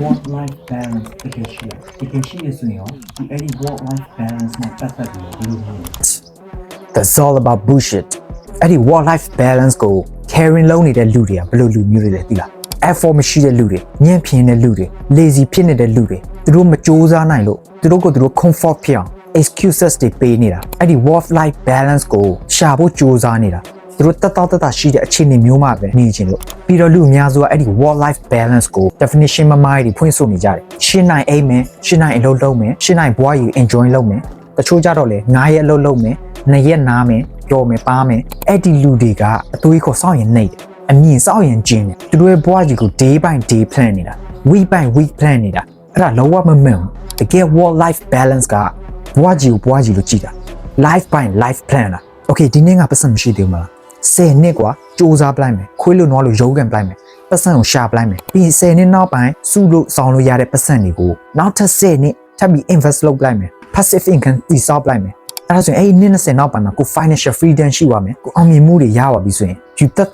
work life balance တကယ်ရှိရဆိုရင်ဒီအဲ့ဒီ work life balance နဲ့ပတ်သက်ပြီးဘယ်လိုမျိုး That's all about bullshit အဲ့ဒီ work life balance ကို caring လုပ်နေတဲ့လူတွေကဘယ်လိုလူမျိုးတွေလဲသိလား effort မရှိတဲ့လူတွေညံ့ဖျင်းတဲ့လူတွေ lazy ဖြစ်နေတဲ့လူတွေသူတို့မကြိုးစားနိုင်လို့သူတို့ကိုသူတို့ comfort ဖြစ်အောင် excuses တွေပေးနေတာအဲ့ဒီ work life balance ကိုရှာဖို့ကြိုးစားနေတာသူတို့တက်ရှိတဲ့အခြေအနေမျိုးမှာပဲနေချင်လို့ပြီးတော့လူအများစုကအဲ့ဒီ work life balance ကို definition မမိုင်းတွေဖွင့်ဆိုနေကြတယ်ရှင်းနိုင်အိမ်မယ်ရှင်းနိုင်အလုပ်လုပ်မယ်ရှင်းနိုင်ဘဝယူ enjoy လုပ်မယ်တချို့ကြတော့လေ9ရက်အလုပ်လုပ်မယ်2ရက်နားမယ်ကြော်မယ်ပါမယ်အဲ့ဒီလူတွေကအသွေးခေါ်စောင့်ရင်နှိပ်တယ်အမြင်စောင့်ရင်ကျင်းတယ်သူတို့ရဲ့ဘဝကြီးကို day by day plan နေတာ week by week plan နေတာအဲ့ဒါလုံးဝမမှန်ဘူးတကယ် work life balance ကဘဝကြီးကိုဘဝကြီးလို့ကြည့်တာ life by life plan လား okay ဒီနေ့ကပတ်စံမရှိသေးဘူးမလား10နှစ်กว่าစူးစမ်းပလိုက်မယ်ခွေးလို့နွားလို့ရုံးကန်ပလိုက်မယ်ပတ်စံကိုရှာပလိုက်မယ်ပြီး10နှစ်နောက်ပိုင်းစုလို့ဆောင်လို့ရတဲ့ပတ်စံတွေကိုနောက်ထပ်10နှစ်ထပ်ပြီး invest လုပ်ပလိုက်မယ် passive income တည်ဆောက်ပလိုက်မယ်အဲ့ဒါဆိုရင်အဲ့ဒီနှစ်20နောက်ပိုင်းမှာကို financial freedom ရှိပါမယ်ကိုအောင်မြင်မှုတွေရပါပြီဆိုရင်ယူတက်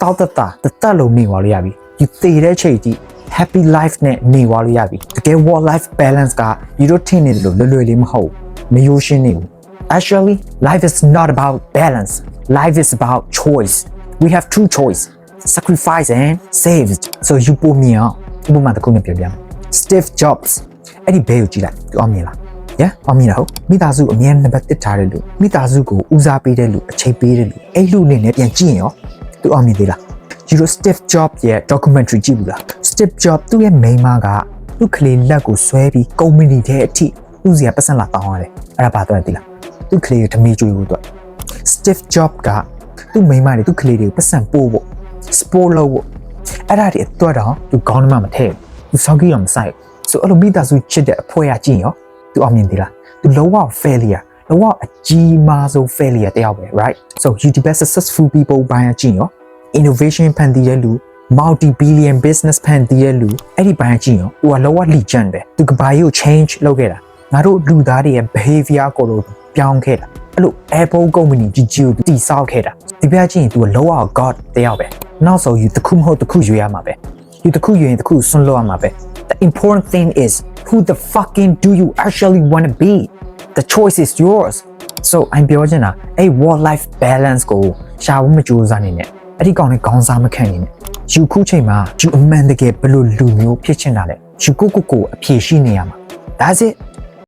လုံးနေသွားလို့ရပြီယူသေတဲ့ချိန်ကြီး happy life နဲ့နေသွားလို့ရပြီတကယ် work life balance ကယူတို့ထင်နေတယ်လို့လွယ်လေးမဟုတ်မယိုးရှင်းနေဘူး Actually, life is not about balance. Life is about choice. We have two choice: sacrifice and save. So you put me on. You put me on the corner. Steve Jobs. အဲ့ဒီဘဲကိုကြည့်လိုက်။အောင်မြင်လား။ Yeah, အောင်မြင်လားဟုတ်။မိသားစုအမြဲနံပါတ်1ထားတဲ့လူမိသားစုကိုဦးစားပေးတဲ့လူအချိန်ပေးတဲ့လူအဲ့လူနဲ့လည်းပြန်ကြည့်ရင်ရောသူအောင်မြင်သေးလား။ You know Steve Jobs ရဲ့ documentary ကြည့်ဘူးလား။ Steve Jobs သူ့ရဲ့မိန်းမကသူ့ကလေးလက်ကိုဆွဲပြီး company ထဲအထိသူ့စီကပတ်စံလာတောင်းရတယ်။အဲ့ဒါဘာတော့သိလား။သူ့ကလေးကိုဓမေးကျွေးဖို့အတွက် Steve Jobs ကသူ့မိန်းမတွေသူ့ကလေးတွေကိုပတ်စံပို့ဖို့ sport လုပ်ဖို့အဲ့ဒါတွေအတွက်တော့သူကောင်းမှမထည့်ဘူးသူစောက်ကြီးတော့မဆိုင်ဆိုအဲ့လိုမိသားစုချစ်တဲ့အဖွဲရကြည့်ရောသူအောင်မြင်သေးလားသူလုံးဝ failure လုံးဝအကြီးမားဆုံး failure တယောက်ပဲ right so you the best successful people ဘိုင်းကြည့်ရော innovation ဖန်တီးတဲ့လူ multi billion business ဖန်တီးတဲ့လူအဲ့ဒီဘိုင်းကြည့်ရောသူကလုံးဝ legend ပဲသူကဘာကြီးကို change လုပ်ခဲ့တာငါတို့လူသားတွေရဲ့ behavior ကိုလို့ပြောင်းခဲ့တာအဲ့လို Apple company ကြီးကြီးကိုတည်ဆောက်ခဲ့တာဒီပြချင်းသူကလောက God တယောက်ပဲနောက်ဆို you တခုမဟုတ်တခုရွေးရမှာပဲ you တခုရွေးရင်တခုဆွန့်လွတ်ရမှာပဲ the important thing is who the fucking do you actually want to be the choice is yours so I'm ပြောချင်တာအဲ့ work life balance ကိုရှာဖို့မကြိုးစားနေနဲ့အဲ့ဒီကောင်နဲ့ခေါင်းစားမခံနေနဲ့ you ခုချိန်မှာ you အမှန်တကယ်ဘယ်လိုလူမျိုးဖြစ်ချင်တာလဲ you ကိုအဖြေရှိနေရမှာ that's it